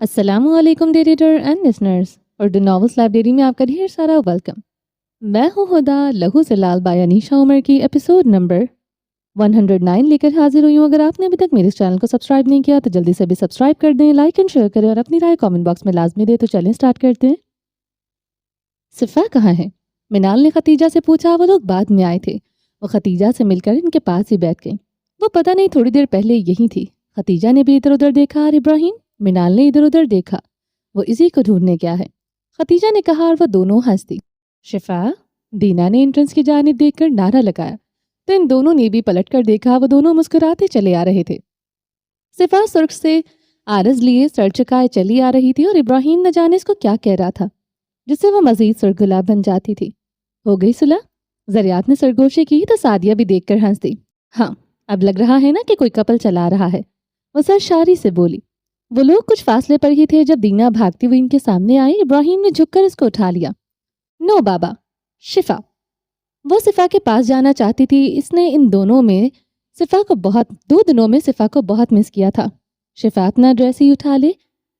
السلام علیکم day reader and listeners, Urdu novels library میں آپ کا ڈھیر سارا ویلکم۔ میں ہوں ہدا لہو سے لال بایا نیشا عمر کی ایپیسوڈ نمبر 109 لے کر حاضر ہوئی ہوں۔ اگر آپ نے ابھی تک میرے اس چینل کو سبسکرائب نہیں کیا تو جلدی سے بھی سبسکرائب کر دیں، لائک اینڈ شیئر کریں اور اپنی رائے کامنٹ باکس میں لازمی دیں۔ تو چلیں سٹارٹ کرتے ہیں۔ صفا کہاں ہے؟ منال نے ختیجہ سے پوچھا۔ وہ لوگ بعد میں آئے تھے۔ وہ ختیجہ سے مل کر ان کے پاس ہی بیٹھ گئی۔ وہ پتہ نہیں تھوڑی دیر پہلے یہی تھی۔ ختیجہ نے بھی ادھر ادھر دیکھا اور ابراہیم؟ منال نے ادھر ادھر دیکھا۔ وہ اسی کو ڈھونڈنے گیا ہے، ختیجہ نے کہا، اور وہ دونوں ہنس دی۔ شفا؟ دینا نے انٹرنس کی جانب دیکھ کر نعرہ لگایا تو ان دونوں نے بھی پلٹ کر دیکھا۔ وہ دونوں مسکراتے چلے آ رہے تھے۔ صفا سرخ سے عارض لیے سر چکائے چلی آ رہی تھی اور ابراہیم نہ جانے اس کو کیا کہہ رہا تھا جس سے وہ مزید سرخ گلاب بن جاتی تھی۔ ہو گئی صلح؟ زریات نے سرگوشی کی تو سعدیہ بھی دیکھ کر ہنس دی۔ ہاں، اب لگ رہا ہے نا کہ کوئی کپل چلا رہا ہے، وہ سرشاری سے بولی۔ وہ لوگ کچھ فاصلے پر ہی تھے جب دینا بھاگتی ہوئی ان کے سامنے آئی۔ ابراہیم نے جھک کر اس کو اٹھا لیا۔ نو بابا، شفا۔ وہ صفا کے پاس جانا چاہتی تھی۔ اس نے ان دو دنوں میں صفا کو بہت مس کیا تھا۔ شفا اپنا ڈریس ہی اٹھا لے،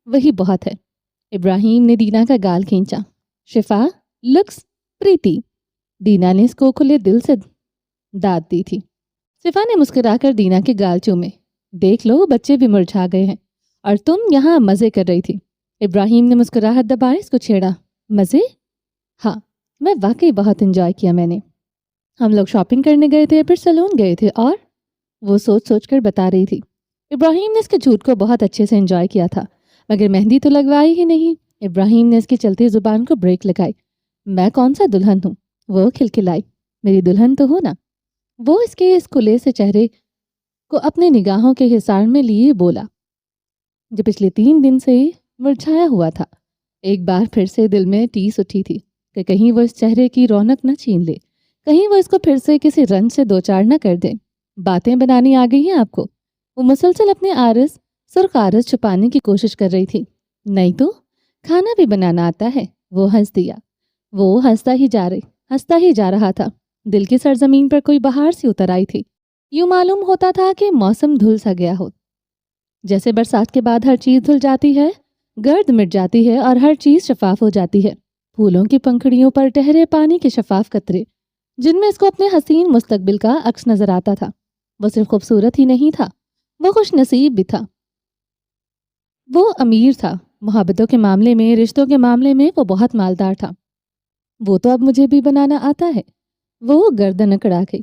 وہی بہت ہے۔ ابراہیم نے دینا کا گال کھینچا۔ شفا لکس پریتی، دینا نے اس کو کھلے دل سے داد دی تھی۔ صفا نے مسکرا کر دینا کے گال چومے۔ دیکھ لو، بچے بھی مرجھا گئے ہیں اور تم یہاں مزے کر رہی تھی۔ ابراہیم نے مسکراہٹ دبائے اس کو چھیڑا۔ مزے؟ ہاں، میں واقعی بہت انجوائے کیا میں نے۔ ہم لوگ شاپنگ کرنے گئے تھے، پھر سیلون گئے تھے، اور وہ سوچ سوچ کر بتا رہی تھی۔ ابراہیم نے اس کے جھوٹ کو بہت اچھے سے انجوائے کیا تھا، مگر مہندی تو لگوائی ہی نہیں۔ ابراہیم نے اس کی چلتی زبان کو بریک لگائی۔ میں کون سا دلہن ہوں؟ وہ کھلکھلائی۔ میری دلہن تو ہو نا؟ وہ اس کے اس کھلے سے چہرے کو اپنے نگاہوں کے حصار میں لیے بولا جو پچھلے 3 دن سے مرجھایا ہوا تھا۔ ایک بار پھر سے دل میں ٹیس اٹھی تھی کہ کہیں وہ اس چہرے کی رونق نہ چھین لے، کہیں وہ اس کو پھر سے کسی رنج سے دوچار نہ کر دے۔ باتیں بنانی آ گئی ہیں آپ کو؟ وہ مسلسل اپنے سرخ عارض چھپانے کی کوشش کر رہی تھی۔ نہیں تو کھانا بھی بنانا آتا ہے، وہ ہنس دیا۔ وہ ہنستا ہی جا رہا تھا۔ دل کی سرزمین پر کوئی بہار سی اتر آئی تھی۔ یوں معلوم ہوتا تھا کہ موسم دھل سا گیا ہو، جیسے برسات کے بعد ہر چیز دھل جاتی ہے، گرد مٹ جاتی ہے اور ہر چیز شفاف ہو جاتی ہے۔ پھولوں کی پنکھڑیوں پر ٹہرے پانی کے شفاف قطرے، جن میں اس کو اپنے حسین مستقبل کا عکس نظر آتا تھا۔ وہ صرف خوبصورت ہی نہیں تھا، وہ خوش نصیب بھی تھا۔ وہ امیر تھا، محبتوں کے معاملے میں، رشتوں کے معاملے میں وہ بہت مالدار تھا۔ وہ تو اب مجھے بھی بنانا آتا ہے۔ وہ گردن اکڑا گئی۔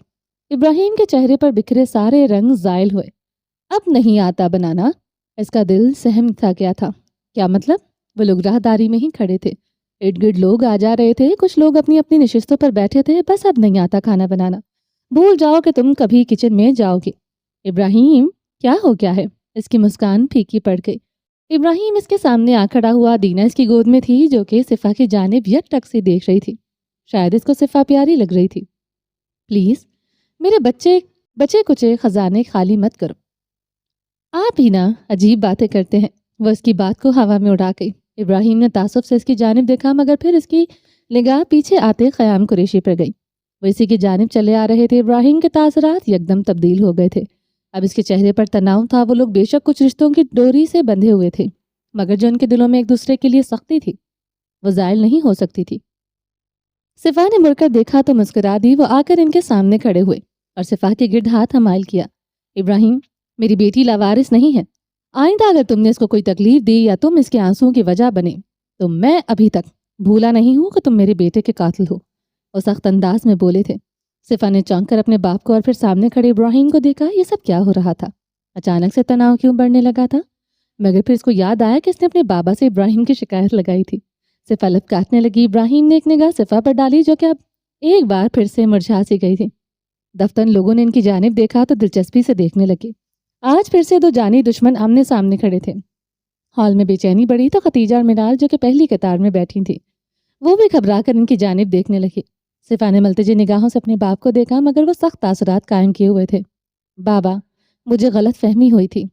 ابراہیم کے چہرے پر بکھرے سارے رنگ زائل ہوئے۔ اب نہیں آتا بنانا؟ اس کا دل سہم تھا گیا تھا۔ کیا مطلب؟ وہ لوگ راہداری میں ہی کھڑے تھے، ارد گرد لوگ آ جا رہے تھے، کچھ لوگ اپنی اپنی نشستوں پر بیٹھے تھے۔ بس اب نہیں آتا کھانا بنانا، بھول جاؤ کہ تم کبھی کچن میں جاؤ گے۔ ابراہیم، کیا ہو گیا ہے؟ اس کی مسکان پھیکی پڑ گئی۔ ابراہیم اس کے سامنے آ کھڑا ہوا۔ دینا اس کی گود میں تھی جو کہ صفا کی جانب یک ٹک سے دیکھ رہی تھی۔ شاید اس کو صفا پیاری لگ رہی تھی۔ پلیز میرے بچے کچے خزانے خالی مت کرو۔ آپ ہی نا عجیب باتیں کرتے ہیں۔ وہ اس کی بات کو ہوا میں اڑا گئی۔ ابراہیم نے تعصب سے اس کی جانب دیکھا، مگر پھر اس کی نگاہ پیچھے آتے قیام قریشی پر گئی۔ وہ اسی کی جانب چلے آ رہے تھے۔ ابراہیم کے تاثرات یکدم تبدیل ہو گئے تھے۔ اب اس کے چہرے پر تناؤ تھا۔ وہ لوگ بے شک کچھ رشتوں کی ڈوری سے بندھے ہوئے تھے، مگر جو ان کے دلوں میں ایک دوسرے کے لیے سختی تھی وہ زائل نہیں ہو سکتی تھی۔ صفا نے مڑ کر دیکھا تو مسکرا دی۔ وہ آ کر ان کے سامنے کھڑے ہوئے اور صفا کے گرد ہاتھ حمائل کیا۔ ابراہیم، میری بیٹی لاوارث نہیں ہے۔ آئندہ اگر تم نے اس کو کوئی تکلیف دی یا تم اس کے آنسوؤں کی وجہ بنے تو میں ابھی تک بھولا نہیں ہوں کہ تم میرے بیٹے کے قاتل ہو۔ وہ سخت انداز میں بولے تھے۔ صفا نے چونک کر اپنے باپ کو اور پھر سامنے کھڑے ابراہیم کو دیکھا۔ یہ سب کیا ہو رہا تھا؟ اچانک سے تناؤ کیوں بڑھنے لگا تھا؟ مگر پھر اس کو یاد آیا کہ اس نے اپنے بابا سے ابراہیم کی شکایت لگائی تھی۔ صفا لب کاٹنے لگی۔ ابراہیم نے ایک نگاہ صفا پر ڈالی جو کہ اب ایک بار پھر سے مرجھا سی گئی تھی۔ دفتر لوگوں نے ان کی جانب دیکھا تو دلچسپی سے دیکھنے لگے۔ آج پھر سے 2 جانی دشمن آمنے سامنے کھڑے تھے۔ ہال میں بے چینی بڑھی تو ختیجہ اور منال جو کہ پہلی قطار میں بیٹھی تھی وہ بھی گھبرا کر ان کی جانب دیکھنے لگی۔ صفا نے ملتجی نگاہوں سے اپنے باپ کو دیکھا، مگر وہ سخت تاثرات قائم کیے ہوئے تھے۔ بابا، مجھے غلط فہمی ہوئی تھی،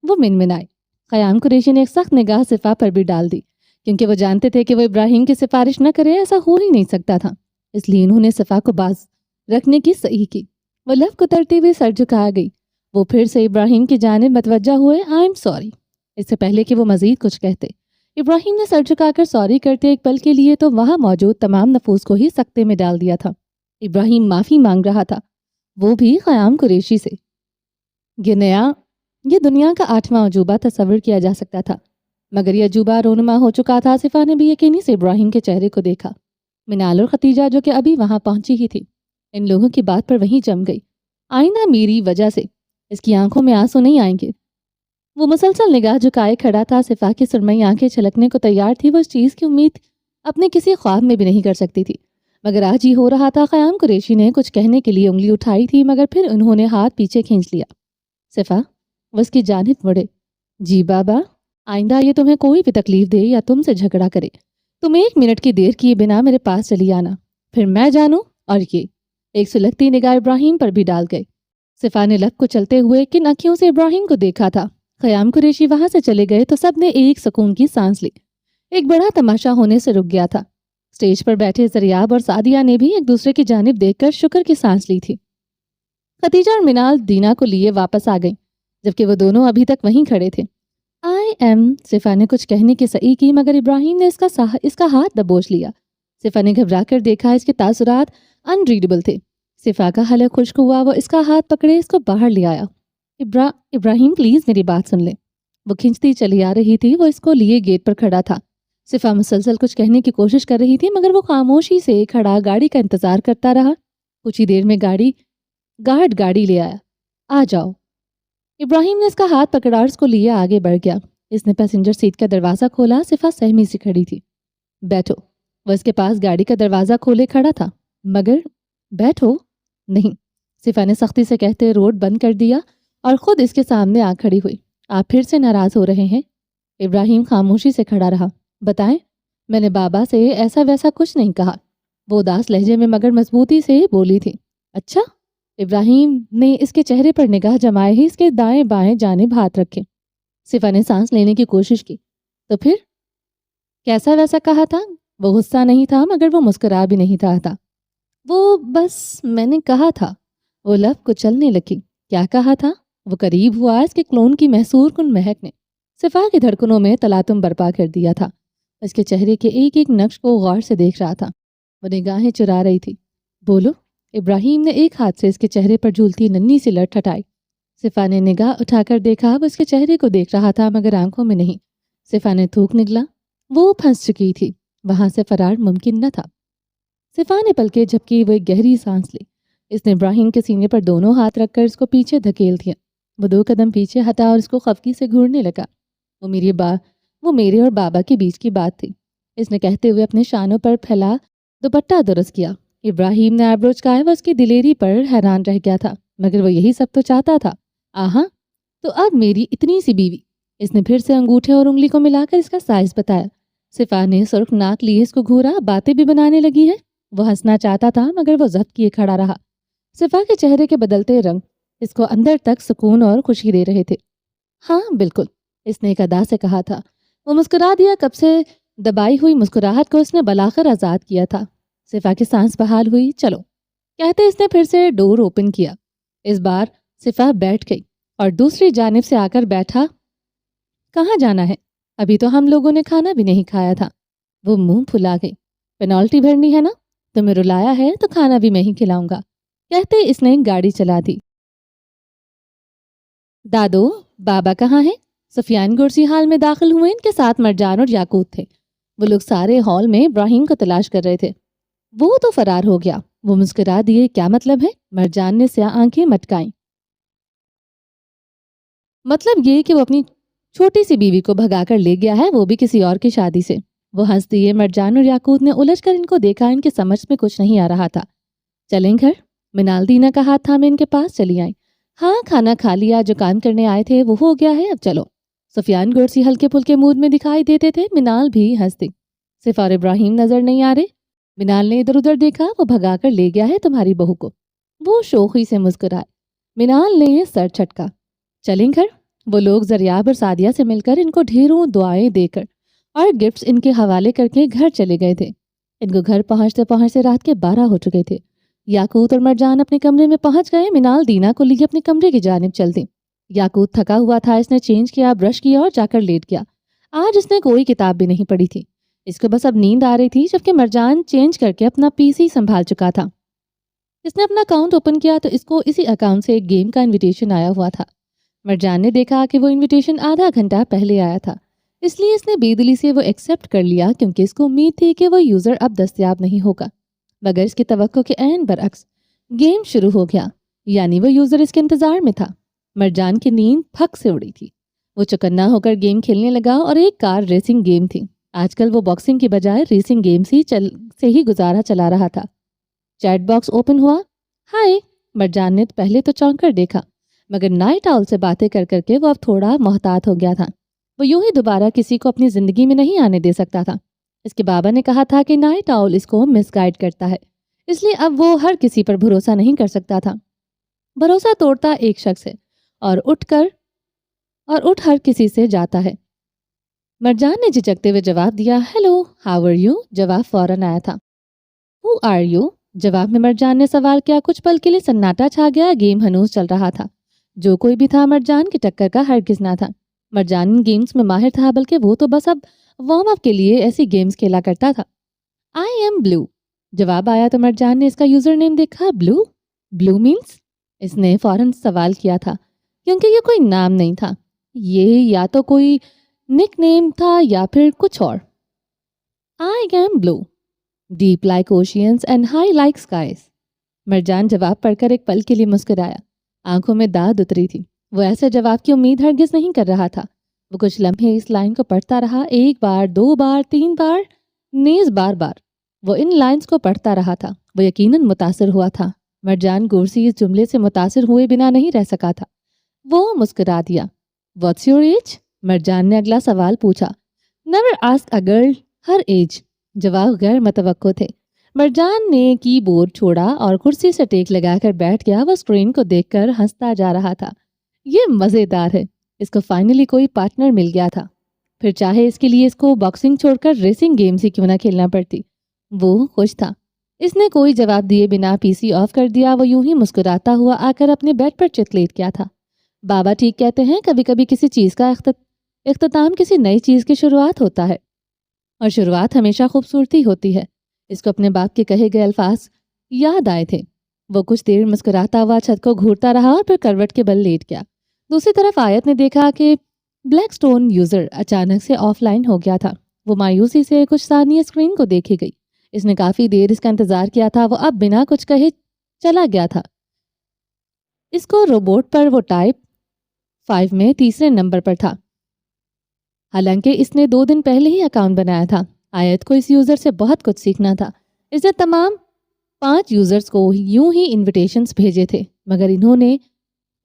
وہ منمنائے۔ قیام قریشی نے ایک سخت نگاہ صفا پر بھی ڈال دی، کیونکہ وہ جانتے تھے کہ وہ ابراہیم کی سفارش نہ کرے، ایسا ہو ہی نہیں سکتا تھا۔ اس لیے انہوں نے صفا کو باز رکھنے کی صحیح کی۔ وہ لب کترتی ہوئی سر جھکا گئی۔ وہ پھر سے ابراہیم کی جانب متوجہ ہوئے۔ آئی ایم سوری، اس سے پہلے کہ وہ مزید کچھ کہتے ابراہیم نے سر جھکا کر سوری کرتے ایک پل کے لیے تو وہاں موجود تمام نفوس کو ہی سکتے میں ڈال دیا تھا۔ ابراہیم معافی مانگ رہا تھا، وہ بھی قیام قریشی سے۔ یہ دنیا کا 8واں عجوبہ تصور کیا جا سکتا تھا، مگر یہ عجوبہ رونما ہو چکا تھا۔ آصفہ نے بھی یقینی سے ابراہیم کے چہرے کو دیکھا۔ منال اور ختیجہ جو کہ ابھی وہاں پہنچی ہی تھی، ان لوگوں کی بات پر وہیں جم گئی۔ آئندہ میری وجہ سے اس کی آنکھوں میں آنسو نہیں آئیں گے۔ وہ مسلسل نگاہ جھکائے کھڑا تھا۔ آصفہ کی سرمئی آنکھیں چھلکنے کو تیار تھی۔ وہ اس چیز کی امید اپنے کسی خواب میں بھی نہیں کر سکتی تھی، مگر آج ہی ہو رہا تھا۔ قیام قریشی نے کچھ کہنے کے لیے انگلی اٹھائی تھی، مگر پھر انہوں نے ہاتھ پیچھے کھینچ لیا۔ آصفہ وہ اس کی جانب مڑے۔ جی بابا، آئندہ یہ تمہیں کوئی بھی تکلیف دے یا تم سے جھگڑا کرے، تم 1 منٹ کی دیر کیے بنا میرے پاس چلی آنا، پھر میں جانوں۔ اور یہ ایک سلگتی نگاہ ابراہیم پر بھی ڈال گئے۔ آصفہ نے لب کو چلتے ہوئے کن اکھیوں سے ابراہیم کو دیکھا تھا۔ قیام قریشی وہاں سے چلے گئے تو سب نے ایک سکون کی سانس لی۔ ایک بڑا تماشا ہونے سے رک گیا تھا۔ اسٹیج پر بیٹھے زریاب اور سعدیہ نے بھی ایک دوسرے کی جانب دیکھ کر شکر کی سانس لی تھی۔ ختیجہ اور منال دینا کو لیے واپس آ گئیں، جبکہ وہ دونوں ابھی تک وہیں کھڑے تھے۔ آصفہ نے کچھ کہنے کی سعی کی، مگر ابراہیم نے اس کا ہاتھ دبوچ لیا۔ آصفہ نے گھبرا کر دیکھا، اس کے تاثرات انریڈیبل تھے۔ آصفہ کا حلق خشک ہوا، وہ اس کا ہاتھ پکڑے اس کو باہر لے آیا۔ ابراہیم پلیز میری بات سن لے۔ وہ کھنچتی چلی آ رہی تھی، وہ اس کو لیے گیٹ پر کھڑا تھا۔ آصفہ مسلسل کچھ کہنے کی کوشش کر رہی تھی، مگر وہ خاموشی سے کھڑا گاڑی کا انتظار کرتا رہا۔ کچھ ہی دیر میں گارڈ گاڑی لے آیا۔ آ جاؤ۔ ابراہیم نے اس کا ہاتھ پکڑا اور اس کو لیے آگے بڑھ گیا۔ اس نے پیسنجر سیٹ کا دروازہ کھولا۔ آصفہ سہمی سی کھڑی تھی۔ بیٹھو۔ وہ اس کے پاس گاڑی کا دروازہ کھولے کھڑا تھا، مگر بیٹھو نہیں، آصفہ نے سختی سے کہتے روڈ بند کر دیا اور خود اس کے سامنے آ کھڑی ہوئی۔ آپ پھر سے ناراض ہو رہے ہیں؟ ابراہیم خاموشی سے کھڑا رہا۔ بتائیں، میں نے بابا سے ایسا ویسا کچھ نہیں کہا، وہ اداس لہجے میں مگر مضبوطی سے بولی تھی۔ اچھا؟ ابراہیم نے اس کے چہرے پر نگاہ جمائے ہی اس کے دائیں بائیں جانب ہاتھ رکھے۔ آصفہ نے سانس لینے کی کوشش کی۔ تو پھر کیسا ویسا کہا تھا؟ وہ غصہ نہیں تھا، مگر وہ مسکرا بھی نہیں رہا تھا۔ وہ بس میں نے کہا تھا۔ وہ لب کو چلنے لگی۔ کیا کہا تھا؟ وہ قریب ہوا۔ اس کے کلون کی محصور کن مہک نے آصفہ کی دھڑکنوں میں تلاطم برپا کر دیا تھا۔ اس کے چہرے کے ایک ایک نقش کو غور سے دیکھ رہا تھا۔ وہ نگاہیں چرا رہی تھی۔ بولو۔ ابراہیم نے ایک ہاتھ سے اس کے چہرے پر جھولتی ننھی سی لٹ ہٹائی۔ آصفہ نے نگاہ اٹھا کر دیکھا، وہ اس کے چہرے کو دیکھ رہا تھا مگر آنکھوں میں نہیں۔ آصفہ نے تھوک نکلا۔ وہ پھنس چکی تھی، وہاں سے فرار ممکن نہ تھا۔ آصفہ نے پلکیں جھپکی، وہ ایک گہری سانس لی۔ اس نے ابراہیم کے سینے پر دونوں ہاتھ رکھ کر اس کو پیچھے دھکیل دیا۔ وہ 2 قدم پیچھے ہٹا اور اس کو خفگی سے گھورنے لگا۔ وہ میرے اور بابا کے بیچ کی بات تھی، اس نے کہتے ہوئے اپنے شانوں پر پھیلا دوپٹہ درست کیا۔ ابراہیم نے آئبرو چکائے۔ وہ اس کی دلیری پر حیران رہ گیا تھا، مگر وہ یہی سب تو چاہتا تھا۔ آہاں، تو اب میری اتنی سی بیوی۔ اس نے پھر سے انگوٹھے اور انگلی کو ملا کر اس کا سائز بتایا۔ آصفہ نے سرخ ناک لیے اس کو گھورا۔ باتیں بھی بنانے لگی ہے؟ وہ ہنسنا چاہتا تھا، مگر وہ ضبط کیے کھڑا رہا۔ آصفہ کے چہرے کے بدلتے رنگ اس کو اندر تک سکون اور خوشی دے رہے تھے۔ ہاں بالکل، اس نے ایک ادا سے کہا تھا۔ وہ مسکرا دیا۔ کب سے دبائی ہوئی مسکراہٹ کو اس نے بلاخر آزاد کیا تھا۔ آصفہ کی سانس بحال ہوئی۔ چلو کہتے اس نے پھر سے ڈور اوپن کیا۔ اس بار آصفہ بیٹھ گئی اور دوسری جانب سے آ کر بیٹھا۔ کہاں جانا ہے؟ ابھی تو ہم لوگوں نے کھانا بھی نہیں کھایا تھا۔ وہ منہ پھلا گئی۔ پینالٹی بھرنی ہے نا؟ تمہیں رلایا ہے تو کھانا بھی میں ہی کھلاؤں گا، کہتے اس نے گاڑی چلا دی۔ دادو، بابا کہاں ہیں؟ سفیان گرسی حال میں داخل ہوئے۔ ان کے ساتھ مرجان اور یاقوت تھے۔ وہ لوگ سارے ہال میں ابراہیم کو تلاش کر رہے تھے۔ وہ تو فرار ہو گیا۔ وہ مسکرا دیے۔ کیا مطلب ہے؟ مرجان نے سیاہ آنکھیں مٹکائیں۔ مطلب یہ کہ وہ اپنی چھوٹی سی بیوی کو بھگا کر لے گیا ہے، وہ بھی کسی اور کی شادی سے۔ وہ ہنس دیے۔ مرجان اور یاقوت نے الجھ کر ان کو دیکھا۔ ان کے سمجھ میں کچھ نہیں آ رہا تھا۔ چلیں گھر؟ منال دینا کا ہاتھ تھامے ان کے پاس چلی آئیں۔ ہاں، کھانا کھا لیا، جو کام کرنے آئے تھے وہ ہو گیا ہے، اب چلو۔ سفیان گرسی ہلکے پھلکے موڈ میں دکھائی دیتے تھے۔ منال بھی ہنس دی۔ آصفہ اور ابراہیم نظر نہیں آ رہے۔ منال نے ادھر ادھر دیکھا۔ وہ بھگا کر لے گیا ہے تمہاری بہو کو۔ وہ شوخی سے مسکرائے۔ منال نے سر چھٹکا۔ چلیں گھر؟ وہ لوگ زریاب اور سعدیہ سے مل کر ان کو ڈھیروں دعائیں دے کر اور گفٹس ان کے حوالے کر کے گھر چلے گئے تھے۔ ان کو گھر پہنچتے پہنچتے رات کے 12 ہو چکے تھے۔ یاقوت اور مرجان اپنے کمرے میں پہنچ گئے۔ منال دینا کو لیے اپنے کمرے کی جانب چل دی۔ یاقوت تھکا ہوا تھا۔ اس نے چینج کیا، برش کیا اور جا کر لیٹ گیا۔ آج اس نے کوئی کتاب بھی نہیں پڑھی تھی، اس کو بس اب نیند آ رہی تھی، جبکہ مرجان چینج کر کے اپنا PC سنبھال چکا تھا۔ اس نے اپنا اکاؤنٹ اوپن کیا تو اس کو اسی اکاؤنٹ سے ایک گیم کا انویٹیشن آیا ہوا تھا۔ مرجان نے دیکھا کہ وہ انویٹیشن آدھا گھنٹہ پہلے آیا تھا، اس لیے اس نے بے دلی سے وہ ایکسیپٹ کر لیا، کیونکہ اس کو امید تھی کہ وہ یوزر اب دستیاب نہیں ہوگا۔ مگر اس کی توقع کے عین برعکس گیم شروع ہو گیا، یعنی وہ یوزر اس کے انتظار میں تھا۔ مرجان کی نیند پھک سے اڑی تھی، وہ چوکنا ہو کر گیم کھیلنے لگا، اور ایک کار ریسنگ گیم تھی۔ آج کل وہ باکسنگ کی بجائے ریسنگ گیم سے ہی گزارا چلا رہا تھا۔ چیٹ باکس اوپن ہوا۔ ہائے، مرجان نے پہلے تو چونک کر دیکھا، مگر نائٹ آؤل سے باتیں کر کر کے وہ اب تھوڑا محتاط ہو گیا تھا۔ وہ یوں ہی دوبارہ کسی کو اپنی زندگی میں نہیں آنے دے سکتا تھا۔ اس کے بابا نے کہا تھا کہ نائٹ آؤل اس کو مس گائیڈ کرتا ہے، اس لیے اب وہ ہر کسی پر بھروسہ نہیں کر سکتا تھا۔ بھروسہ توڑتا ایک شخص ہے اور اٹھ ہر کسی سے جاتا ہے۔ مرجان نے جھجکتے ہوئے جواب دیا، ہیلو، ہاؤ آر یو؟ جواب فوراً آیا تھا۔ Who are you? جواب میں مرجان نے سوال کیا۔ کچھ پل کے لیے سناٹا چھا گیا، گیم ہنوز چل رہا تھا۔ جو کوئی بھی تھا مرجان کی ٹکر کا ہرگز نہ تھا۔ مرجان گیمز میں ماہر تھا، بلکہ وہ تو بس اب وارم اپ کے لیے ایسی گیمز کھیلا کرتا تھا۔ آئی ایم بلو، جواب آیا تو مرجان نے اس کا یوزر نیم دیکھا۔ بلو مینس؟ اس نے فوراً سوال کیا تھا، کیونکہ یہ کوئی نام نہیں تھا، یہ یا تو کوئی نک نیم تھا یا پھر کچھ اور۔ I am blue, deep like oceans and high like skies. Marjan جواب پڑھ کر ایک پل کے لیے مسکرایا، آنکھوں میں داد اتری تھی۔ وہ ایسے جواب کی امید ہرگز نہیں کر رہا تھا۔ وہ کچھ لمحے اس لائن کو پڑھتا رہا، ایک بار، دو بار، تین بار، نیز بار بار وہ ان لائنز کو پڑھتا رہا تھا۔ وہ یقیناً متاثر ہوا تھا۔ مرجان گورسی اس جملے سے متاثر ہوئے بنا نہیں رہ سکا تھا۔ وہ مسکرا دیا۔ What's your age? مرجان نے اگلا سوال پوچھا۔ Never ask a girl her age, جواب غیر متوقع تھے۔ مرجان نے کی بورڈ چھوڑا اور کرسی سے ٹیک لگا کر بیٹھ گیا۔ وہ اسکرین کو دیکھ کر ہنستا جا رہا تھا۔ یہ مزیدار ہے، اس کو فائنلی کوئی پارٹنر مل گیا تھا، پھر چاہے اس کے لیے اس کو باکسنگ چھوڑ کر ریسنگ گیمز ہی کیوں نہ کھیلنا پڑتی۔ وہ خوش تھا۔ اس نے کوئی جواب دیے بنا PC آف کر دیا۔ وہ یوں ہی مسکراتا ہوا آ کر اپنے بیڈ پر چت لیٹ گیا تھا۔ بابا ٹھیک کہتے ہیں، کبھی کبھی کسی چیز کا اختتام کسی نئی چیز کی شروعات ہوتا ہے، اور شروعات ہمیشہ خوبصورتی ہوتی ہے۔ اس کو اپنے باپ کے کہے گئے الفاظ یاد آئے تھے۔ وہ کچھ دیر مسکراتا ہوا چھت کو گھورتا رہا اور پھر کروٹ کے بل لیٹ گیا۔ دوسری طرف آیت نے دیکھا کہ بلیک سٹون یوزر اچانک سے آف لائن ہو گیا تھا۔ وہ مایوسی سے کچھ ثانیے اسکرین کو دیکھے گئی۔ اس نے کافی دیر اس کا انتظار کیا تھا۔ وہ اب بنا کچھ کہے چلا گیا تھا۔ اس کو روبوٹ پر وہ ٹائپ 5 میں تیسرے نمبر پر تھا، حالانکہ اس نے 2 دن پہلے ہی اکاؤنٹ بنایا تھا۔ آیت کو اس یوزر سے بہت کچھ سیکھنا تھا۔ اس نے تمام 5 یوزرز کو یوں ہی انویٹیشنز بھیجے تھے، مگر انہوں نے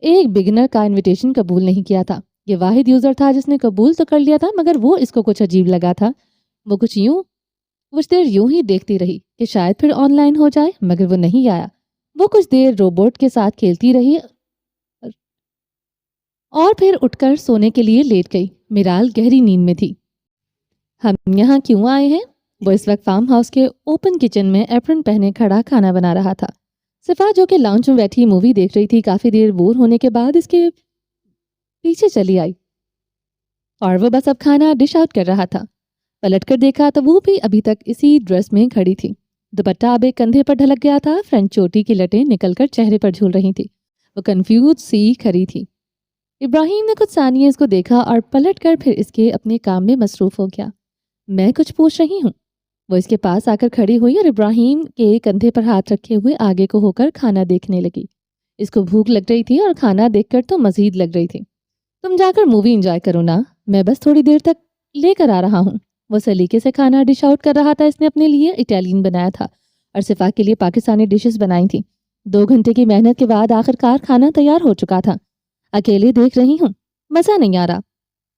ایک بگنر کا انویٹیشن قبول نہیں کیا تھا۔ یہ واحد یوزر تھا جس نے قبول تو کر لیا تھا، مگر وہ اس کو کچھ عجیب لگا تھا۔ وہ کچھ دیر یوں ہی دیکھتی رہی کہ شاید پھر آن لائن ہو جائے، مگر وہ نہیں آیا۔ وہ کچھ دیر روبوٹ کے ساتھ کھیلتی رہی اور پھر اٹھ کر سونے کے لیے لیٹ گئی۔ میرال گہری نیند میں تھی۔ ہم یہاں کیوں آئے ہیں؟ وہ اس وقت فارم ہاؤس کے اوپن کچن میں ایپرن پہنے کھڑا کھانا بنا رہا تھا۔ صفا جو کہ لاؤنج میں بیٹھی مووی دیکھ رہی تھی، کافی دیر بور ہونے کے بعد اس کے پیچھے چلی آئی اور وہ بس اب کھانا ڈش آؤٹ کر رہا تھا۔ پلٹ کر دیکھا تو وہ بھی ابھی تک اسی ڈریس میں کھڑی تھی۔ دوپٹہ اب ایک کندھے پر ڈھلک گیا تھا، فرنٹ چوٹی کی لٹیں نکل کر چہرے پر جھول رہی تھی۔ وہ کنفیوز سی کھڑی تھی۔ ابراہیم نے کچھ ثانیے اس کو دیکھا اور پلٹ کر پھر اس کے اپنے کام میں مصروف ہو گیا۔ میں کچھ پوچھ رہی ہوں۔ وہ اس کے پاس آ کر کھڑی ہوئی اور ابراہیم کے کندھے پر ہاتھ رکھے ہوئے آگے کو ہو کر کھانا دیکھنے لگی۔ اس کو بھوک لگ رہی تھی اور کھانا دیکھ کر تو مزید لگ رہی تھی۔ تم جا کر مووی انجوائے کرو نا، میں بس تھوڑی دیر تک لے کر آ رہا ہوں۔ وہ سلیقے سے کھانا ڈش آؤٹ کر رہا تھا۔ اس نے اپنے لیے اٹالین بنایا تھا اور صفا کے لیے پاکستانی ڈشز بنائی تھیں۔ 2 گھنٹے کی محنت کے بعد آخر کار کھانا تیار ہو چکا تھا۔ اکیلے دیکھ رہی ہوں، مزہ نہیں آ رہا۔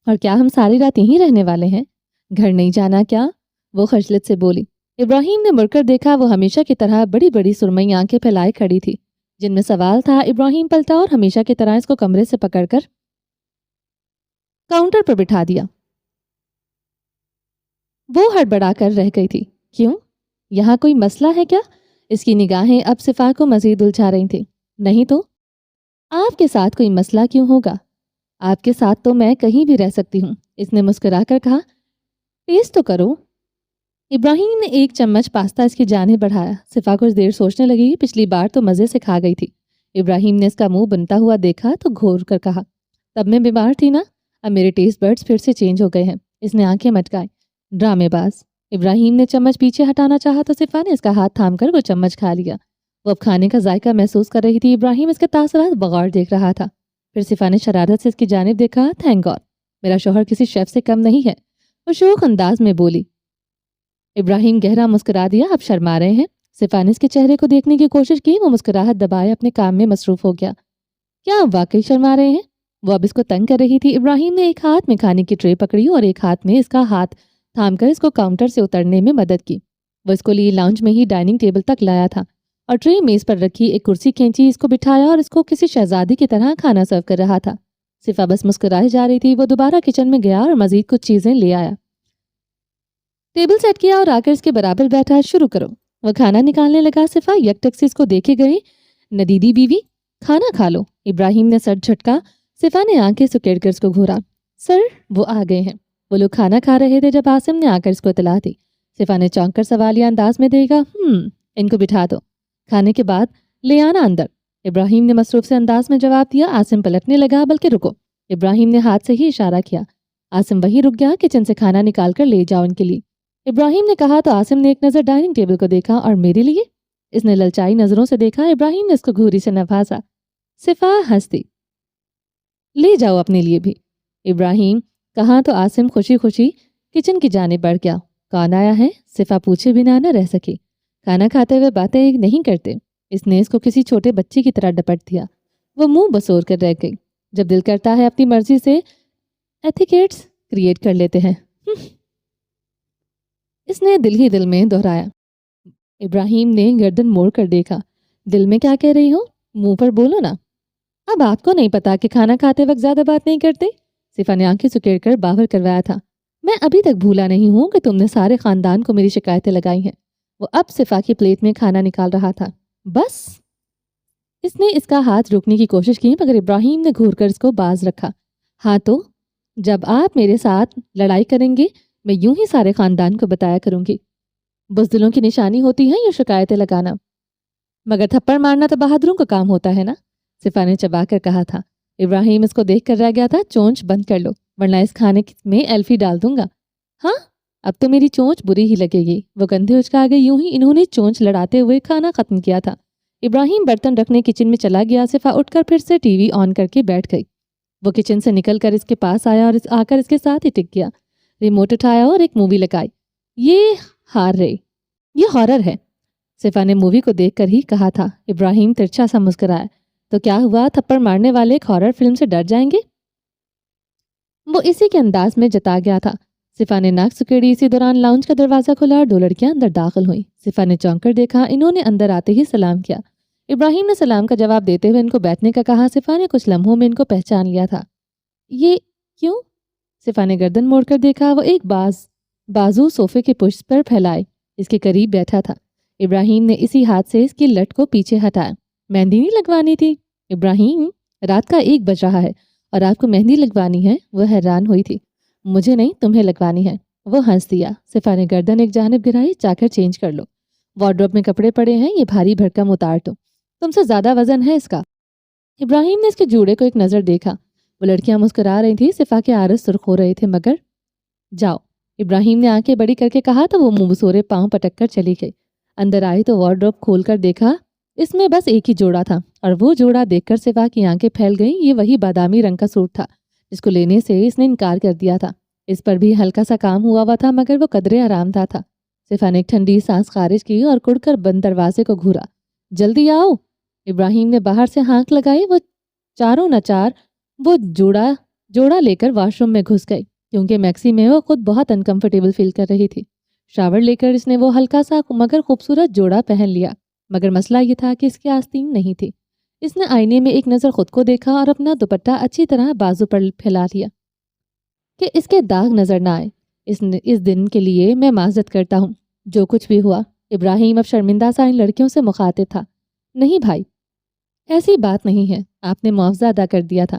اور کیا ہم ساری رات یہیں رہنے والے ہیں؟ گھر نہیں جانا کیا؟ وہ خجلت سے بولی۔ ابراہیم نے مڑ کر دیکھا۔ وہ ہمیشہ کی طرح بڑی بڑی سرمئی آنکھیں پھیلائے کھڑی تھی، جن میں سوال تھا۔ ابراہیم پلٹا اور ہمیشہ کی طرح اس کو کمرے سے پکڑ کر کاؤنٹر پر بٹھا دیا۔ وہ ہڑبڑا کر رہ گئی تھی۔ کیوں؟ یہاں کوئی مسئلہ ہے کیا؟ اس کی نگاہیں اب صفا کو مزید الجھا رہی تھیں۔ نہیں تو آپ کے ساتھ کوئی مسئلہ کیوں ہوگا؟ آپ کے ساتھ تو میں کہیں بھی رہ سکتی ہوں، اس نے مسکرا کر کہا۔ ٹیسٹ تو کرو۔ ابراہیم نے ایک چمچ پاستا اس کی جانب بڑھایا۔ صفا کچھ دیر سوچنے لگی، پچھلی بار تو مزے سے کھا گئی تھی۔ ابراہیم نے اس کا منہ بنتا ہوا دیکھا تو گھور کر کہا، تب میں بیمار تھی نا، اب میرے ٹیسٹ برڈز پھر سے چینج ہو گئے ہیں۔ اس نے آنکھیں مٹکائی۔ ڈرامے باز۔ ابراہیم نے چمچ پیچھے ہٹانا چاہا تو صفا نے اس کا ہاتھ تھام کر وہ چمچ کھا لیا۔ وہ اب کھانے کا ذائقہ محسوس کر رہی تھی۔ ابراہیم اس کے تاثرات بغور دیکھ رہا تھا۔ پھر صفا نے شرارت سے اس کی جانب دیکھا۔ تھینک گاڈ، میرا شوہر کسی شیف سے کم نہیں ہے، وہ شوق انداز میں بولی۔ ابراہیم گہرا مسکرا دیا۔ اب شرما رہے ہیں؟ صفا نے اس کے چہرے کو دیکھنے کی کوشش کی۔ وہ مسکراہٹ دبائے اپنے کام میں مصروف ہو گیا۔ کیا آپ واقعی شرما رہے ہیں؟ وہ اب اس کو تنگ کر رہی تھی۔ ابراہیم نے ایک ہاتھ میں کھانے کی ٹرے پکڑی اور ایک ہاتھ میں اس کا ہاتھ تھام کر اس کو کاؤنٹر سے اترنے میں مدد کی۔ وہ اس کو لیے لاؤنج میں ہی ڈائننگ ٹیبل تک لایا تھا اور ٹرے میز پر رکھی ایک کرسی کھینچی، اس کو بٹھایا اور اس کو کسی شہزادی کی طرح کھانا سرو کر رہا تھا۔ صفا بس مسکرائے جا رہی تھی۔ وہ دوبارہ کچن میں گیا اور مزید کچھ چیزیں لے آیا، ٹیبل سیٹ کیا اور آ کر اس کے برابر بیٹھا۔ شروع کرو۔ وہ کھانا نکالنے لگا۔ صفا یک ٹک سے اس کو دیکھے گئی۔ ندیدی بیوی، کھانا کھا لو۔ ابراہیم نے سر جھٹکا۔ صفا نے آنکھیں سکیڑ کر اس کو گھورا۔ سر، وہ آ گئے ہیں۔ وہ لوگ کھانا کھا رہے تھے جب عاصم نے آ کر اس کو اطلاع دی۔ صفا نے چونک کر سوالیہ انداز میں دیکھا۔ ان کو بٹھا دو، کھانے کے بعد لے آنا اندر۔ ابراہیم نے مصروف سے انداز میں جواب دیا۔ عاصم پلٹنے لگا۔ بلکہ رکو، ابراہیم نے ہاتھ سے ہی اشارہ کیا۔ عاصم وہیں رک گیا۔ کچن سے کھانا نکال کر لے جاؤ ان کے لیے، ابراہیم نے کہا تو عاصم نے ایک نظر ڈائننگ ٹیبل کو دیکھا۔ اور میرے لیے؟ اس نے للچائی نظروں سے دیکھا۔ ابراہیم نے اس کو گھوری سے نوازا۔ صفا ہنسی۔ لے جاؤ اپنے لیے بھی، ابراہیم کہا تو عاصم خوشی خوشی کچن کی جانب بڑھ گیا۔ کون آیا ہے؟ صفا پوچھے بنا نہ رہ سکی۔ کھانا کھاتے ہوئے باتیں نہیں کرتے۔ اس نے اس کو کسی چھوٹے بچے کی طرح ڈپٹ دیا۔ وہ منہ بسور کر رہ گئی۔ جب دل کرتا ہے اپنی مرضی سے ایتھیکیٹس کریٹ کر لیتے ہیں، اس نے دل ہی دل میں دہرایا۔ ابراہیم نے گردن موڑ کر دیکھا۔ دل میں کیا کہہ رہی ہو؟ منہ پر بولو نا۔ اب آپ کو نہیں پتا کہ کھانا کھاتے وقت زیادہ بات نہیں کرتے؟ صفا نے آنکھیں سکیڑ کر باور کروایا تھا۔ میں ابھی تک بھولا نہیں ہوں کہ تم نے سارے خاندان کو میری شکایتیں لگائی ہیں۔ وہ اب صفا کی پلیٹ میں کھانا نکال رہا تھا۔ بس؟ اس نے اس کا ہاتھ روکنے کی کوشش کی مگر ابراہیم نے گھور کر اس کو باز رکھا۔ ہاں تو جب آپ میرے ساتھ لڑائی کریں گے میں یوں ہی سارے خاندان کو بتایا کروں گی۔ بزدلوں کی نشانی ہوتی ہے یہ شکایتیں لگانا، مگر تھپڑ مارنا تو بہادروں کا کام ہوتا ہے نا، صفا نے چبا کر کہا تھا۔ ابراہیم اس کو دیکھ کر رہ گیا تھا۔ چونچ بند کر لو ورنہ اس کھانے میں ایلفی ڈال دوں گا۔ ہاں، اب تو میری چونچ بری ہی لگے گی۔ وہ کندھے اچکا گئے۔ یوں ہی انہوں نے چونچ لڑاتے ہوئے کھانا ختم کیا تھا۔ ابراہیم برتن رکھنے کچن میں چلا گیا۔ صفا اٹھ کر پھر سے ٹی وی آن کر کے بیٹھ گئی۔ وہ کچن سے نکل کر اس کے پاس آیا اور آ کر اس کے ساتھ ہی ٹک گیا۔ ریموٹ اٹھایا اور ایک مووی لگائی۔ یہ ہارر ہے، صفا نے مووی کو دیکھ کر ہی کہا تھا۔ ابراہیم ترچھا سا مسکرایا۔ تو کیا ہوا، تھپڑ مارنے والے ایک ہارر فلم سے ڈر جائیں گے؟ وہ اسی کے انداز میں جتا گیا تھا۔ صفا نے ناک سکیڑی۔ اسی دوران لاؤنج کا دروازہ کھلا اور 2 لڑکیاں اندر داخل ہوئیں۔ صفا نے چونک کر دیکھا۔ انہوں نے اندر آتے ہی سلام کیا۔ ابراہیم نے سلام کا جواب دیتے ہوئے ان کو بیٹھنے کا کہا۔ صفا نے کچھ لمحوں میں ان کو پہچان لیا تھا۔ یہ کیوں؟ صفا نے گردن موڑ کر دیکھا۔ وہ ایک بازو صوفے کے پشت پر پھیلائے اس کے قریب بیٹھا تھا۔ ابراہیم نے اسی ہاتھ سے اس کی لٹ کو پیچھے ہٹایا۔ مہندی نہیں لگوانی تھی؟ ابراہیم، رات کا 1 بج رہا ہے اور آپ کو مہندی لگوانی ہے؟ وہ حیران ہوئی تھی۔ مجھے نہیں، تمہیں لگوانی ہے۔ وہ ہنس دیا۔ صفا نے گردن ایک جانب گرائی۔ جا کر چینج کر لو، وارڈروب میں کپڑے پڑے ہیں، یہ بھاری بھرکم اتار دو، تم سے زیادہ وزن ہے اس کا۔ ابراہیم نے اس کے جوڑے کو ایک نظر دیکھا۔ وہ لڑکیاں مسکرا رہی تھی۔ صفا کے عارض سرخ ہو رہے تھے۔ مگر جاؤ، ابراہیم نے آنکھیں بڑی کر کے کہا تو وہ منہ بسورے پاؤں پٹک کر چلی گئی۔ اندر آئی تو وارڈروب کھول کر دیکھا۔ اس میں بس ایک ہی جوڑا تھا اور وہ جوڑا دیکھ کر صفا کی آنکھیں پھیل گئیں۔ یہ وہی بادامی رنگ کا سوٹ تھا جس کو لینے سے اس نے انکار کر دیا تھا۔ اس پر بھی ہلکا سا کام ہوا تھا مگر وہ قدرے آرام دہ تھا۔ صفا نے ایک ٹھنڈی سانس خارج کی اور کڑ کر بند دروازے کو گھورا۔ جلدی آؤ، ابراہیم نے باہر سے ہانک لگائی۔ وہ چاروں نچار وہ جوڑا لے کر واش روم میں گھس گئی کیونکہ میکسی میں وہ خود بہت انکمفرٹیبل فیل کر رہی تھی۔ شاور لے کر اس نے وہ ہلکا سا مگر خوبصورت جوڑا پہن لیا، مگر مسئلہ یہ تھا کہ اس کی آستین نہیں تھی۔ اس نے آئینے میں ایک نظر خود کو دیکھا اور اپنا دوپٹہ اچھی طرح بازو پر پھیلا لیا کہ اس کے داغ نظر نہ آئے۔ اس دن کے لیے میں معذرت کرتا ہوں، جو کچھ بھی ہوا۔ ابراہیم اب شرمندہ سا ان لڑکیوں سے مخاطب تھا۔ نہیں بھائی، ایسی بات نہیں ہے، آپ نے معاوضہ ادا کر دیا تھا،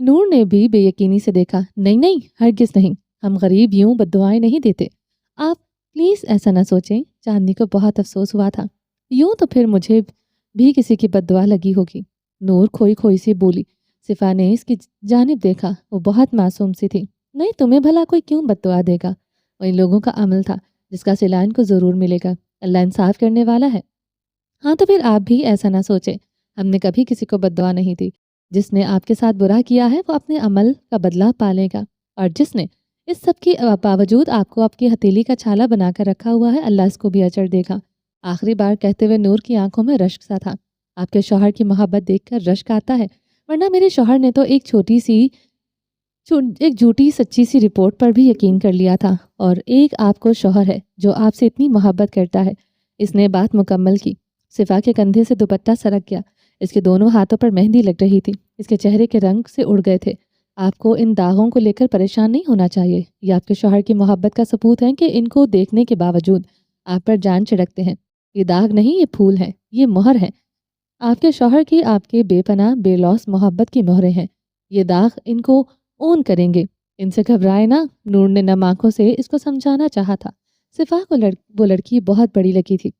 نور نے بھی بے یقینی سے دیکھا۔ نہیں نہیں، ہرگز نہیں، ہم غریب یوں بددعائیں نہیں دیتے، آپ پلیز ایسا نہ سوچیں۔ چاندنی کو بہت افسوس ہوا تھا، یوں تو پھر مجھے بھی کسی کی بددعا لگی ہوگی۔ نور کھوئی کھوئی سی بولی۔ صفا نے اس کی جانب دیکھا، وہ بہت معصوم سی تھی۔ نہیں، تمہیں بھلا کوئی کیوں بددعا دے گا؟ وہ ان لوگوں کا عمل تھا جس کا صلہ ان کو ضرور ملے گا، اللہ انصاف کرنے والا ہے۔ ہاں تو پھر آپ بھی ایسا نہ سوچیں، ہم نے کبھی کسی کو بددعا نہیں دی۔ جس نے آپ کے ساتھ برا کیا ہے وہ اپنے عمل کا بدلہ پالے گا، اور جس نے اس سب کے باوجود آپ کو آپ کی ہتھیلی کا چھالا بنا کر رکھا ہوا ہے، اللہ اس کو بھی اجر دے گا۔ آخری بار کہتے ہوئے نور کی آنکھوں میں رشک سا تھا۔ آپ کے شوہر کی محبت دیکھ کر رشک آتا ہے، ورنہ میرے شوہر نے تو ایک جھوٹی سچی سی رپورٹ پر بھی یقین کر لیا تھا، اور ایک آپ کو شوہر ہے جو آپ سے اتنی محبت کرتا ہے۔ اس نے بات مکمل کی۔ صفا کے کندھے سے دوپٹہ سرک گیا، اس کے دونوں ہاتھوں پر مہندی لگ رہی تھی، اس کے چہرے کے رنگ سے اڑ گئے تھے۔ آپ کو ان داغوں کو لے کر پریشان نہیں ہونا چاہیے، یہ آپ کے شوہر کی محبت کا ثبوت ہے کہ ان کو دیکھنے کے باوجود آپ پر جان چھڑکتے ہیں۔ یہ داغ نہیں، یہ پھول ہیں، یہ مہر ہے۔ آپ کے شوہر کی آپ کے بے پناہ بے لوث محبت کی مہریں ہیں۔ یہ داغ ان کو اون کریں گے، ان سے گھبرائے نہ۔ نور نے نم آنکھوں سے اس کو سمجھانا چاہا تھا۔ صفا کو وہ لڑکی بہت بڑی لگی تھی،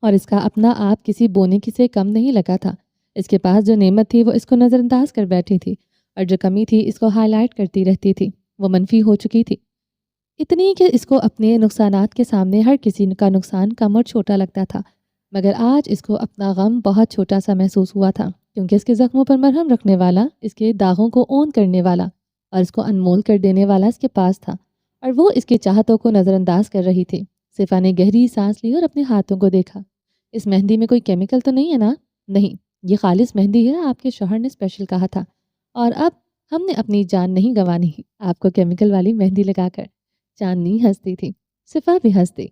اور اس کا اپنا آپ کسی بونے کی سے کم نہیں لگا تھا۔ اس کے پاس جو نعمت تھی وہ اس کو نظر انداز کر بیٹھی تھی، اور جو کمی تھی اس کو ہائی لائٹ کرتی رہتی تھی، وہ منفی ہو چکی تھی، اتنی کہ اس کو اپنے نقصانات کے سامنے ہر کسی کا نقصان کم اور چھوٹا لگتا تھا۔ مگر آج اس کو اپنا غم بہت چھوٹا سا محسوس ہوا تھا، کیونکہ اس کے زخموں پر مرہم رکھنے والا، اس کے داغوں کو اون کرنے والا اور اس کو انمول کر دینے والا اس کے پاس تھا، اور وہ اس کی چاہتوں کو نظر انداز کر رہی تھی۔ صفا نے گہری سانس لی اور اپنے ہاتھوں کو دیکھا۔ اس مہندی میں کوئی کیمیکل تو نہیں ہے نا؟ نہیں، یہ خالص مہندی ہے، آپ کے شوہر نے اسپیشل کہا تھا، اور اب ہم نے اپنی جان نہیں گنوانی آپ کو کیمیکل والی مہندی لگا کر۔ چاندنی ہنستی تھی، صفا بھی ہنستی۔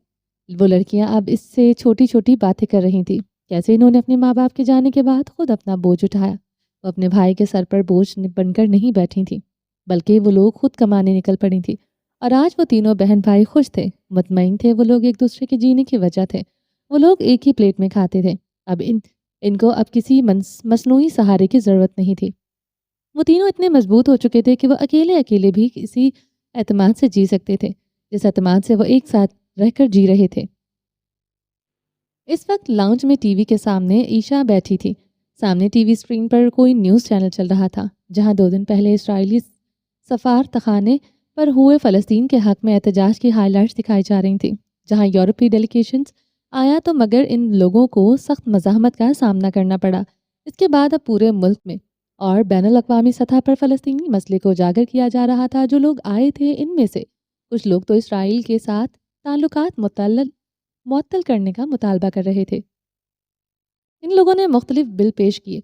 وہ لڑکیاں اب اس سے چھوٹی چھوٹی باتیں کر رہی تھی، کیسے انہوں نے اپنے ماں باپ کے جانے کے بعد خود اپنا بوجھ اٹھایا۔ وہ اپنے بھائی کے سر پر بوجھ بن کر نہیں بیٹھی تھی، بلکہ وہ لوگ خود کمانے نکل پڑی تھی، اور آج وہ تینوں بہن بھائی خوش تھے، مطمئن تھے۔ وہ لوگ ایک دوسرے کے جینے کی وجہ تھے، وہ لوگ ایک ہی پلیٹ میں کھاتے تھے۔ اب ان کو اب کسی مصنوعی سہارے کی ضرورت نہیں تھی۔ وہ تینوں اتنے مضبوط ہو چکے تھے کہ وہ اکیلے بھی کسی اعتماد سے جی سکتے تھے، جس اعتماد سے وہ ایک ساتھ رہ کر جی رہے تھے۔ اس وقت لاؤنج میں ٹی وی کے سامنے عیشا بیٹھی تھی۔ سامنے ٹی وی اسکرین پر کوئی نیوز چینل چل رہا تھا، جہاں 2 دن پہلے اسرائیلی سفارتخانے پر ہوئے فلسطین کے حق میں احتجاج کی ہائی لائٹس دکھائی جا رہی تھیں۔ جہاں یورپی ڈیلیگیشنز آیا تو مگر ان لوگوں کو سخت مزاحمت کا سامنا کرنا پڑا۔ اس کے بعد اب پورے ملک میں اور بین الاقوامی سطح پر فلسطینی مسئلے کو اجاگر کیا جا رہا تھا۔ جو لوگ آئے تھے ان میں سے کچھ لوگ تو اسرائیل کے ساتھ تعلقات معطل کرنے کا مطالبہ کر رہے تھے۔ ان لوگوں نے مختلف بل پیش کیے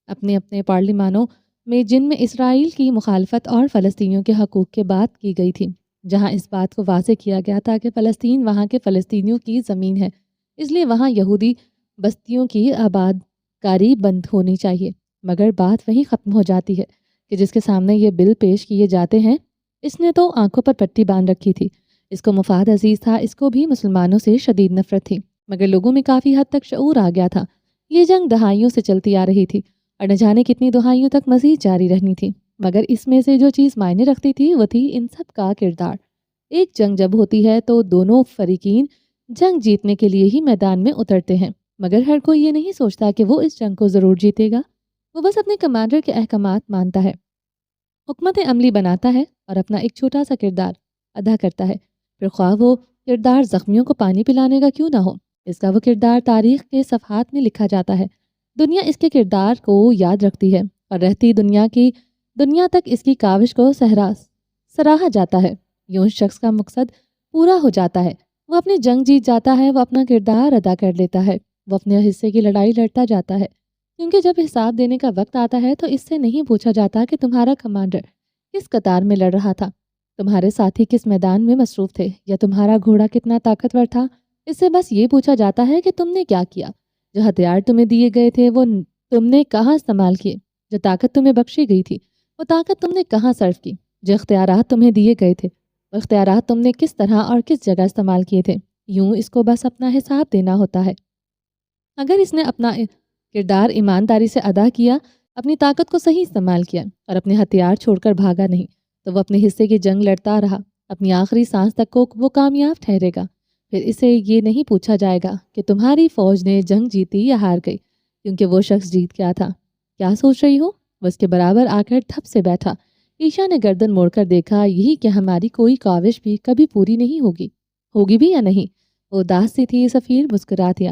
اپنے اپنے پارلیمانوں میں، جن میں اسرائیل کی مخالفت اور فلسطینیوں کے حقوق کی بات کی گئی تھی، جہاں اس بات کو واضح کیا گیا تھا کہ فلسطین وہاں کے فلسطینیوں کی زمین ہے، اس لیے وہاں یہودی بستیوں کی آباد کاری بند ہونی چاہیے۔ مگر بات وہیں ختم ہو جاتی ہے کہ جس کے سامنے یہ بل پیش کیے جاتے ہیں، اس نے تو آنکھوں پر پٹی باندھ رکھی تھی۔ اس کو مفاد عزیز تھا، اس کو بھی مسلمانوں سے شدید نفرت تھی، مگر لوگوں میں کافی حد تک شعور آ گیا تھا۔ یہ جنگ دہائیوں سے چلتی آ رہی تھی، اور نہ جانے کتنی دہائیوں تک مزید جاری رہنی تھی، مگر اس میں سے جو چیز معنی رکھتی تھی وہ تھی ان سب کا کردار۔ ایک جنگ جب ہوتی ہے تو دونوں فریقین جنگ جیتنے کے لیے ہی میدان میں اترتے ہیں، مگر ہر کوئی یہ نہیں سوچتا کہ وہ اس جنگ کو ضرور جیتے گا، وہ بس اپنے کمانڈر کے احکامات مانتا ہے، حکمت عملی بناتا ہے اور اپنا ایک چھوٹا سا کردار ادا کرتا ہے، پھر خواہ وہ کردار زخمیوں کو پانی پلانے کا کیوں نہ ہو، اس کا وہ کردار تاریخ کے صفحات میں لکھا جاتا ہے۔ دنیا اس کے کردار کو یاد رکھتی ہے، اور رہتی دنیا تک اس کی کاوش کو سراہا جاتا ہے۔ یوں اس شخص کا مقصد پورا ہو جاتا ہے، وہ اپنی جنگ جیت جاتا ہے، وہ اپنا کردار ادا کر لیتا ہے، وہ اپنے حصے کی لڑائی لڑتا جاتا ہے، کیونکہ جب حساب دینے کا وقت آتا ہے تو اس سے نہیں پوچھا جاتا کہ تمہارا کمانڈر کس قطار میں لڑ رہا تھا، تمہارے ساتھی کس میدان میں مصروف تھے، یا تمہارا گھوڑا کتنا طاقتور تھا۔ اس سے بس یہ پوچھا جاتا ہے کہ تم نے کیا کیا، جو ہتھیار تمہیں دیے گئے تھے وہ تم نے کہاں استعمال کیے، جو طاقت تمہیں بخشی گئی تھی وہ طاقت تم نے کہاں صرف کی، جو اختیارات تمہیں دیے گئے تھے وہ اختیارات تم نے کس طرح اور کس جگہ استعمال کیے تھے۔ یوں اس کو بس اپنا حساب دینا ہوتا ہے۔ اگر اس نے اپنا کردار ایمانداری سے ادا کیا اپنی طاقت کو صحیح استعمال کیا اور اپنے ہتھیار چھوڑ کر بھاگا نہیں تو وہ اپنے حصے کی جنگ لڑتا رہا، اپنی آخری سانس تک کو وہ کامیاب ٹھہرے گا۔ پھر اسے یہ نہیں پوچھا جائے گا کہ تمہاری فوج نے جنگ جیتی یا ہار گئی، کیونکہ وہ شخص جیت گیا تھا۔ کیا سوچ رہی ہو؟ وہ اس کے برابر آ کر دھپ سے بیٹھا۔ عیشا نے گردن موڑ کر دیکھا، یہی کہ ہماری کوئی کاوش بھی کبھی پوری نہیں ہوگی، ہوگی بھی یا نہیں؟ وہ اداس سی تھی۔ سفیر مسکرا دیا۔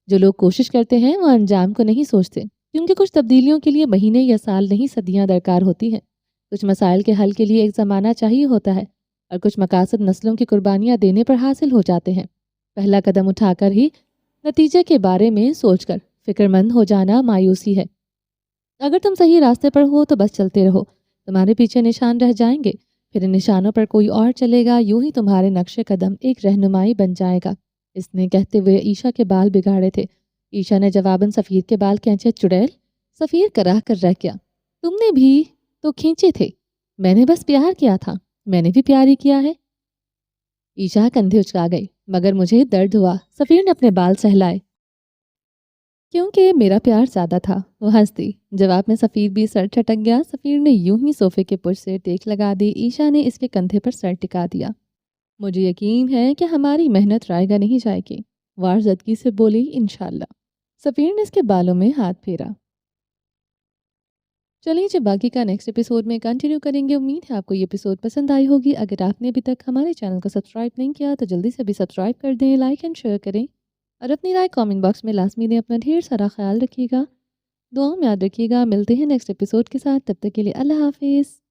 جو لوگ کوشش کرتے ہیں وہ انجام کو نہیں سوچتے، کیونکہ کچھ تبدیلیوں کے لیے مہینے یا سال نہیں صدیاں درکار ہوتی ہیں۔ کچھ مسائل کے حل کے لیے ایک زمانہ چاہیے ہوتا ہے، اور کچھ مقاصد نسلوں کی قربانیاں دینے پر حاصل ہو جاتے ہیں۔ پہلا قدم اٹھا کر ہی نتیجے کے بارے میں سوچ کر فکر مند ہو جانا مایوسی ہے۔ اگر تم صحیح راستے پر ہو تو بس چلتے رہو، تمہارے پیچھے نشان رہ جائیں گے، پھر ان نشانوں پر کوئی اور چلے گا، یوں ہی تمہارے نقش قدم ایک رہنمائی بن جائے گا۔ اس نے کہتے ہوئے عیشا کے بال بگاڑے تھے۔ عیشا نے جواباً سفیر کے بال کھینچے۔ چڑیل؟ سفیر کراہ کر رہ گیا۔ تم نے بھی تو کھینچے تھے، میں نے بس پیار کیا تھا۔ میں نے بھی پیار ہی کیا ہے۔ عیشا کندھے اچکا گئی۔ مگر مجھے درد ہوا۔ سفیر نے اپنے بال سہلائے۔ کیونکہ میرا پیار زیادہ تھا، وہ ہنس دی۔ جواب میں سفیر بھی سر ٹھٹک گیا۔ سفیر نے یوں ہی صوفے کے پشت سے ٹیک لگا دی۔ عیشا نے اس کے کندھے پر سر ٹکا دیا۔ مجھے یقین ہے کہ ہماری محنت رائے گا نہیں جائے گی، وار زدگی سے بولی۔ انشاءاللہ۔ سفیر نے اس کے بالوں میں ہاتھ پھیرا۔ چلیے جب باقی کا نیکسٹ ایپیسوڈ میں کنٹینیو کریں گے۔ امید ہے آپ کو یہ ایپیسوڈ پسند آئی ہوگی۔ اگر آپ نے ابھی تک ہمارے چینل کو سبسکرائب نہیں کیا تو جلدی سے بھی سبسکرائب کر دیں، لائک اینڈ شیئر کریں، اور اپنی رائے کامنٹ باکس میں لازمی دیں۔ اپنا ڈھیر سارا خیال رکھیے گا، دعاؤں میں یاد رکھیے گا۔ ملتے ہیں نیکسٹ ایپیسوڈ کے ساتھ، تب تک کے لیے اللہ حافظ۔